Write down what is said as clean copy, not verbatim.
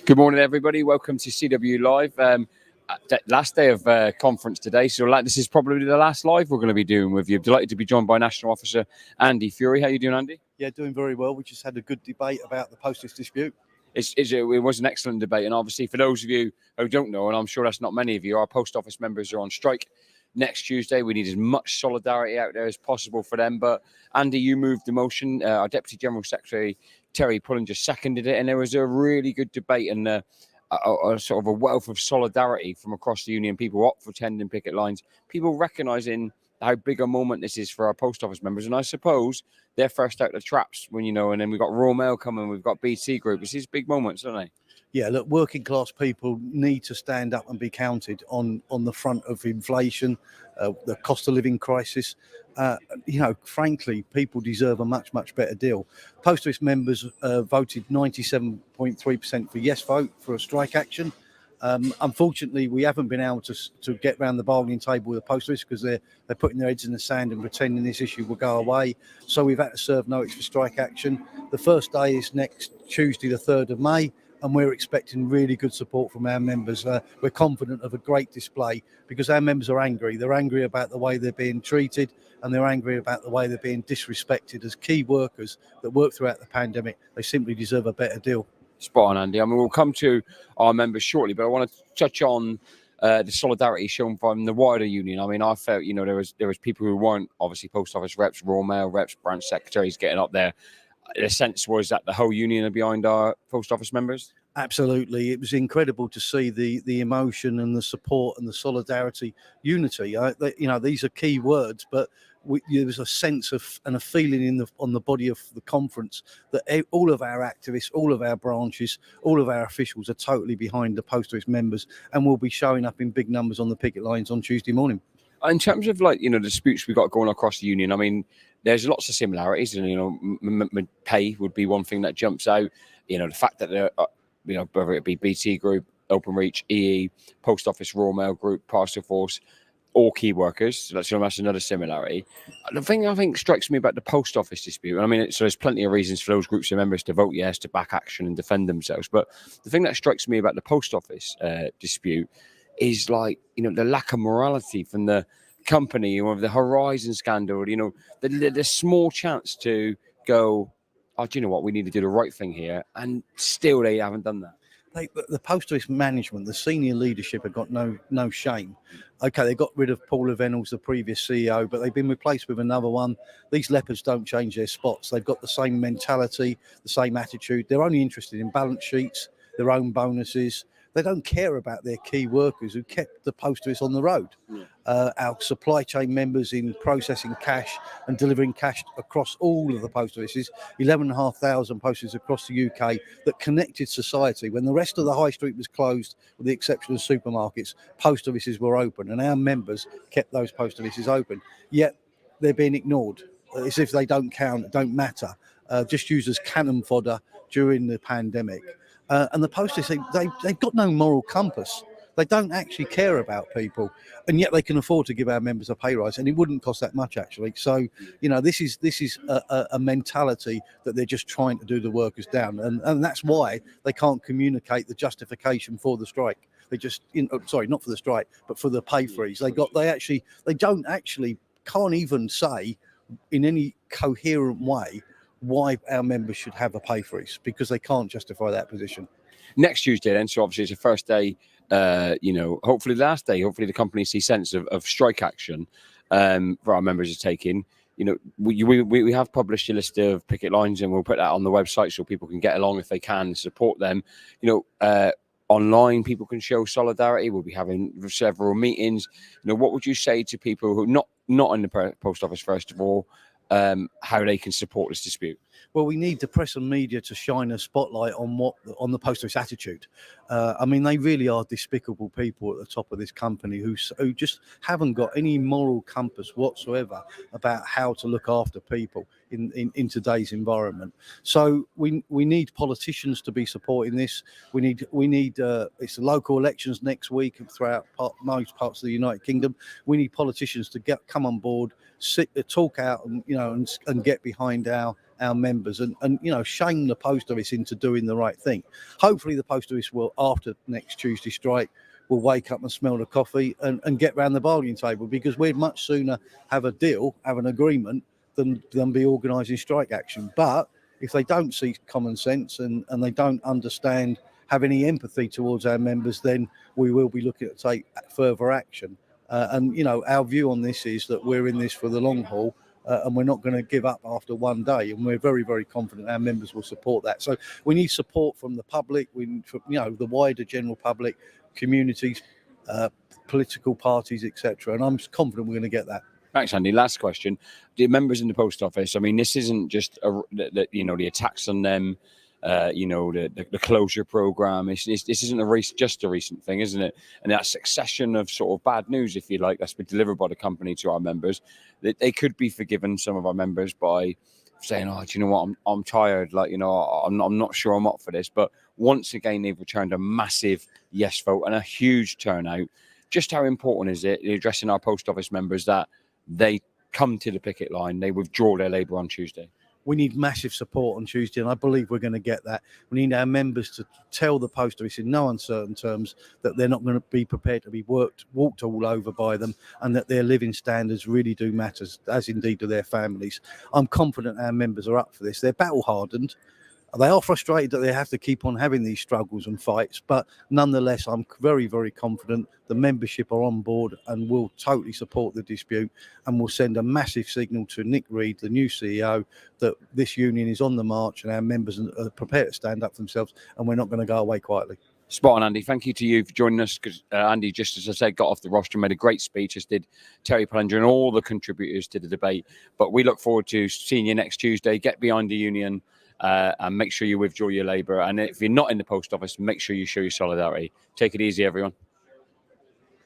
Good morning, everybody. Welcome to CWU Live. Last day of conference today, so this is probably the last live we're going to be doing with you. Delighted to be joined by National Officer Andy Fury. How you doing, Andy? Yeah, doing very well. We just had a good debate about the post office dispute. It was an excellent debate, and obviously for those of you who don't know, and I'm sure that's not many of you, our post office members are on strike next Tuesday. We need as much solidarity out there as possible for them. But Andy, you moved the motion. Our Deputy General Secretary Terry Pullinger seconded it, and there was a really good debate and a sort of a wealth of solidarity from across the union. People up for attending picket lines, people recognising how big a moment this is for our post office members. And I suppose they're first out the traps when, and then we've got Royal Mail coming, we've got BT Group. It's these big moments, don't they? Yeah, look, working class people need to stand up and be counted on the front of inflation, the cost of living crisis. Frankly, people deserve a much, much better deal. Post office members voted 97.3% for yes vote for a strike action. Unfortunately, we haven't been able to get round the bargaining table with the post office because they're putting their heads in the sand and pretending this issue will go away. So we've had to serve notice for strike action. The first day is next Tuesday, the 3rd of May. And we're expecting really good support from our members. We're confident of a great display because our members are angry. They're angry about the way they're being treated, and they're angry about the way they're being disrespected as key workers that work throughout the pandemic. They simply deserve a better deal. Spot on, Andy. I mean, we'll come to our members shortly, but I want to touch on the solidarity shown from the wider union. I mean, I felt, there was people who weren't obviously post office reps, Royal Mail reps, branch secretaries getting up there. The sense was that the whole union are behind our post office members. Absolutely. It was incredible to see the emotion and the support and the solidarity, unity. These are key words, but there was a sense of and a feeling on the body of the conference that all of our activists, all of our branches, all of our officials are totally behind the post office members and will be showing up in big numbers on the picket lines on Tuesday morning. In terms of the disputes we've got going across the union, I mean, there's lots of similarities, and pay would be one thing that jumps out. The fact that they're, whether it be BT Group, Openreach, EE, Post Office, Royal Mail Group, Parcel Force, all key workers. So that's another similarity. The thing I think strikes me about the post office dispute, so there's plenty of reasons for those groups of members to vote yes, to back action and defend themselves. But the thing that strikes me about the post office dispute is the lack of morality from the company or the Horizon scandal, the small chance to go, oh, do you know what, we need to do the right thing here, and still they haven't done that. The post office management, the senior leadership have got no shame. Okay, they got rid of Paul Reynolds, the previous CEO, but they've been replaced with another one. These leopards don't change their spots. They've got the same mentality, the same attitude. They're only interested in balance sheets, their own bonuses. They don't care about their key workers who kept the post office on the road. Yeah. Our supply chain members in processing cash and delivering cash across all of the post offices, 11,500 post offices across the UK that connected society. When the rest of the high street was closed, with the exception of supermarkets, post offices were open, and our members kept those post offices open. Yet they're being ignored, as if they don't count, don't matter, just used as cannon fodder during the pandemic. And the post office, they've got no moral compass. They don't actually care about people, and yet they can afford to give our members a pay rise, and it wouldn't cost that much actually. So, this is a mentality that they're just trying to do the workers down, and that's why they can't communicate the justification for the strike. They just, sorry, not for the strike, but for the pay freeze. They can't even say in any coherent way why our members should have a pay freeze, because they can't justify that position. Next Tuesday then, so obviously it's the first day, hopefully the last day, hopefully the company sees sense of strike action for our members to take in. We have published a list of picket lines, and we'll put that on the website so people can get along if they can, support them. Online, people can show solidarity. We'll be having several meetings. What would you say to people who not in the post office, first of all, how they can support this dispute? Well, we need the press and media to shine a spotlight on the post office attitude. They really are despicable people at the top of this company who just haven't got any moral compass whatsoever about how to look after people in today's environment. So we need politicians to be supporting this. We need it's local elections next week throughout most parts of the United Kingdom. We need politicians to come on board, talk out, and get behind our our members and shame the post office into doing the right thing. Hopefully the post office will, after next Tuesday strike, will wake up and smell the coffee and get round the bargaining table, because we'd much sooner have a deal, have an agreement, than be organising strike action. But if they don't see common sense and they don't understand, have any empathy towards our members, then we will be looking to take further action. Our view on this is that we're in this for the long haul, and we're not going to give up after one day. And we're very, very confident our members will support that. So we need support from the public, from the wider general public, communities, political parties, etc. And I'm confident we're going to get that. Thanks, Andy. Last question. The members in the post office, I mean, this isn't just the attacks on them, the closure program. This isn't just a recent thing, isn't it? And that succession of sort of bad news, if you like, that's been delivered by the company to our members, that they could be forgiven, some of our members, by saying, "Oh, do you know what? I'm tired. I'm not sure I'm up for this." But once again, they've returned a massive yes vote and a huge turnout. Just how important is it addressing our post office members that they come to the picket line, they withdraw their labour on Tuesday? We need massive support on Tuesday, and I believe we're going to get that. We need our members to tell the post office in no uncertain terms that they're not going to be prepared to be walked all over by them, and that their living standards really do matter, as indeed do their families. I'm confident our members are up for this. They're battle hardened. They are frustrated that they have to keep on having these struggles and fights, but nonetheless, I'm very, very confident the membership are on board and will totally support the dispute, and will send a massive signal to Nick Reed, the new CEO, that this union is on the march and our members are prepared to stand up for themselves, and we're not going to go away quietly. Spot on, Andy. Thank you to you for joining us, because Andy, just as I said, got off the roster, made a great speech, as did Terry Pellinger and all the contributors to the debate. But we look forward to seeing you next Tuesday. Get behind the union. And make sure you withdraw your labour. And if you're not in the post office, make sure you show your solidarity. Take it easy, everyone.